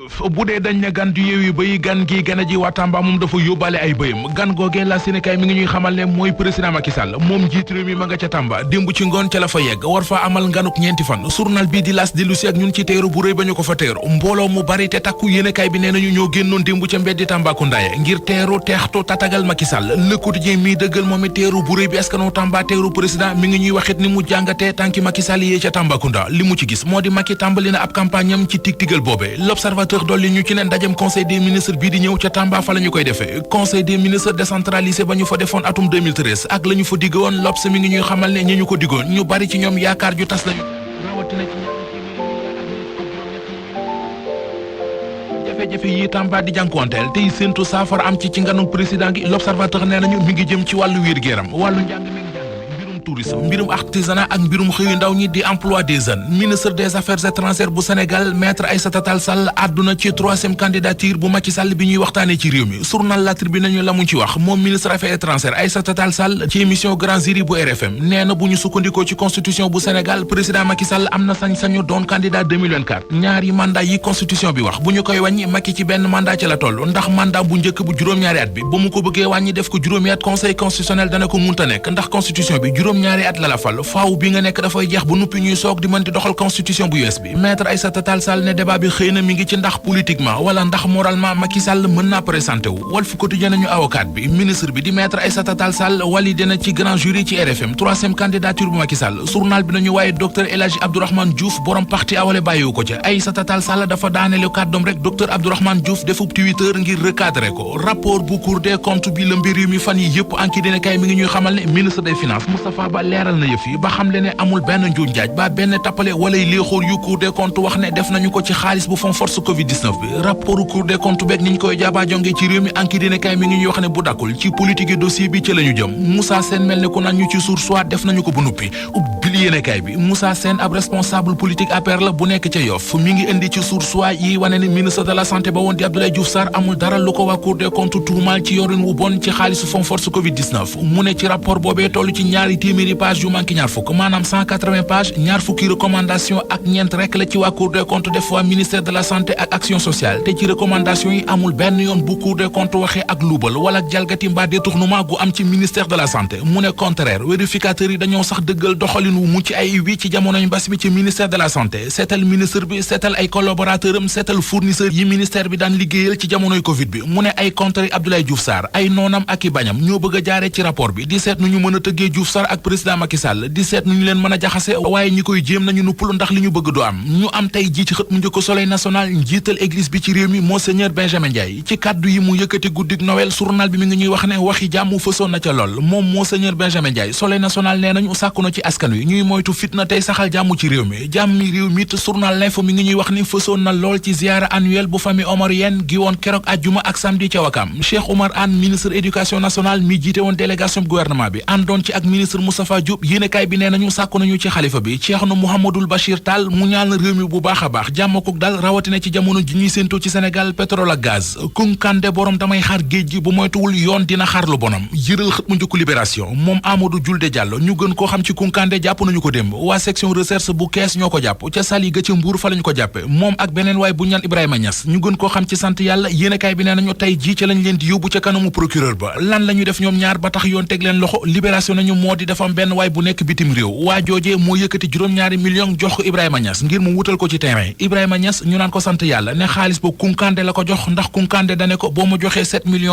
bu dee dañ ne gan du yeewi bay gan gi gën a ji waa Tamba moom dafa yóbbaale ay bëyam gan googee la Sénégal mi ngi ñuy xamal ne mooy président Macky Sall moom njiit réew mi ma nga ca Tamba démb ci ngoon ca la fa yegg war fa amal nganuk ñeenti fan journal bii di L'As dellu si ak ñun ci teeru bu rëy ba ñu ko fa teeru mbooloo mu bari te takku yéenekaay bi nee nañu ñoo génnoon démb ca mbeddi Tambacounda ngir teeru teextu tatagal Macky Sall Le Quotidien mi dëggal moom it teeru bu rëy bi askanu Tamba teeru président mi ngi ñuy waxit ni mu jàngatee tànki Macky Sall yee ca Tambacounda li mu ci gis moo di Macky tàmbali na ab campagne am ci tig-tigal boobe L'Observateur dolli ñu ci ndajem conseil des ministres bii di ñëw ca Tamba fa la ñu koy defee conseil des ministres décentralisé ba ñu fa defoon atum 2013 ak la ñu fa digg woon L'Obs mi ngi ñuy xamal ne ñi ñu ko diggoon ñu bari ci ñoom yaakaar ju tas lañu rawatina ci jafe-jafe yi Tamba di jànkuwanteel tey séentu saafara am ci nganu président gi L'Observateur nee nañu mi ngi jëm ci wàllu wér-gu-yaram wàllu njàng tourisme mbirum artisanat ak mbirum xëyu ndaw ñi di emploi des jeunes ministre des affaires étrangères bu Sénégal maître Aïssata Tall Sall àdduna ci troisième candidature bu Macky Sall bi ñuy waxtaanee ci réew mi journal La Tribune nañu la mu ci wax moom ministre affaires étrangères Aïssata Tall Sall ci émission Grand Jury bu RFM nee na bu ñu sukkandikoo ci constitution bu Sénégal président Macky Sall am na sañ-sañu doon candidat 2024 ñaari mandat yi constitution bi wax bu ñu koy wàññi Macky ci benn mandat ci la toll ndax mandat bu njëkk bu juróom-ñaari at bi ba mu ko bëggee wàññi def ko juróomi at conseil constitutionnel dana ko munta nekk ndax constitution bi ñaari at la la fal faaw bi nga nekk dafay jeex bu nuppi ñuy soog di mën di doxal constitution bu yees bi maître Aïssata Tall Sall ne débat bi xëy na mi ngi ci ndax politiquement wala ndax moralement Macky Sall mën naa présenté wu Walf Quotidien nañu avocat bi ministre bi di maître Aïssata Tall Sall validé na ci grand jury ci RFM troisième candidature bu Macky Sall journal bi nañu waaye docteur El Hadji Abdourahmane Diouf borom parti awale bàyyiwu ko ca Aïssata Tall Sall dafa daaneelu kàddoom rek docteur Abdourahmane Diouf defub Twitter ngir recadrer ko rapport bu Cour des comptes bi la mbir mi fan yi yëpp anki dina kay mi ngi ñuy xamal ne ministre des finances Moustapha Ba leeral na yëf yi ba xam le ne amul benn njuuj njaaj ba benn tappale walay léexóor yu Cour des comptes wax ne def nañu ko ci xaalis bu fond force Covid-19 bi rapport Cour des comptes beeg ni ñu koy jaaba jonge ci réew mi anki dina kay mi ngi ñuy wax ne bu dakkul ci politique dossier bi ci la ñu jëm Moussa Sène mel ne ku naan ñu ci Source A def nañu ko bu nuppi ubbil yéenekaay bi Moussa Sène ab responsable politique APR la bu nekk ca Yoff mi ngi indi ci Source A yi wane ne ministre de la santé ba woon di Abdoulaye Diouf Sarr amul dara lu ko waa Cour des comptes tuumaal ci yorin wu bon ci xaalisu fond force Covid-19 mu ne ci rapport boobee toll ci ñaari téeméeri page yu manqué ñaar fukk maanaam 180 pages ñaar fukki recommandation ak ñeent rek la ci waa Cour des comptes def waa ministère de la santé ak action sociale te ci recommandation yi amul benn yoon bu Cour des comptes waxee ak luubal wala ak jalgati mbaa détournement gu am ci ministère de la santé mu ne contraire vérificateurs yi dañoo sax dëggal doxalin wu mucc ay wi ci jamonoy mbas mi ci ministère de la santé seetal ministre bi seetal ay collaborateur am seetal fournisseur yi ministère bi daan liggéeyal ci jamonoy Covid bi mu ne ay contre Abdoulaye Diouf Sarr ay noonam ak i bañam ñoo bëgg a jaaree ci rapport bi di seet nu ñu mën a tëggee Diouf Sarr ak président Macky Sall di seet nu ñu leen mën a jaxase waaye ñi koy jéem nañu nuppul ndax li ñu bëgg du am ñu am tey ji ci xët mu njëkk Soleil national njiital église bi ci réew mi Monseigneur Benjamin Ndiaye ci kàddu yi mu yëkkati guddik Noël journal bi mi ngi ñuy wax ne waxi jàmm fësoon na ca lool moom Monseigneur Benjamin Ndiaye Soleil national nee nañu sàkku na ci askan wi ñuy moytu fitna tey saxal jàmm ci réew mi jàmmi réew mi it journal L'Info mi ngi ñuy wax ni fësoon na lool ci ziara annuelle bu famille omarienne gi woon keroog àjjuma ak samedi ca Wakam Cheikh Oumar Anne ministre éducation nationale mi jiite woon délégation gouvernement bi àndoon ci ak ministre Moustapha Diop yéenekaay bi nee nañu sàkku nañu ci xalifa bi Cheikhna Mouhamadoul Bachir Tall mu ñaal na réew mi bu baax a baax jàmm ko dal rawatina ci jamono ji ñuy séentoo ci Sénégal pétrole ak gaz Kunkande borom damay xaar géej gi bu moytuwul yoon dina xaar lu bonam yëral xët mu njëkk Libération moom Amadou Julde Diallo ñu gën koo xam ci Kunkande jàpp nañu ko démb waa section recherche bu kees ñoo ko jàpp ca Sali ga ca Mbuur fa lañu ko jàppe moom ak beneen waay bu ñaan Ibrahima Niass ñu gën koo xam ci sant yàlla yéenekaay bi nee nañu tey ji ca lañ leen di yóbbu ca kanamu procureur ba lan la ñu def ñoom ñaar ba tax yoon teg leen loxo Libération nañu moo di dafa am benn waay bu nekk bitim réew waa joojee moo yëkkati juróom-ñaari million jox ko Ibrahima Niass ngir mu wutal ko ci terrain Ibrahima Niass ñu naan ko sant yàlla ne xaalis ba Kunkande la ko jox ndax Kunkande dane ko boo ma joxee 7 millions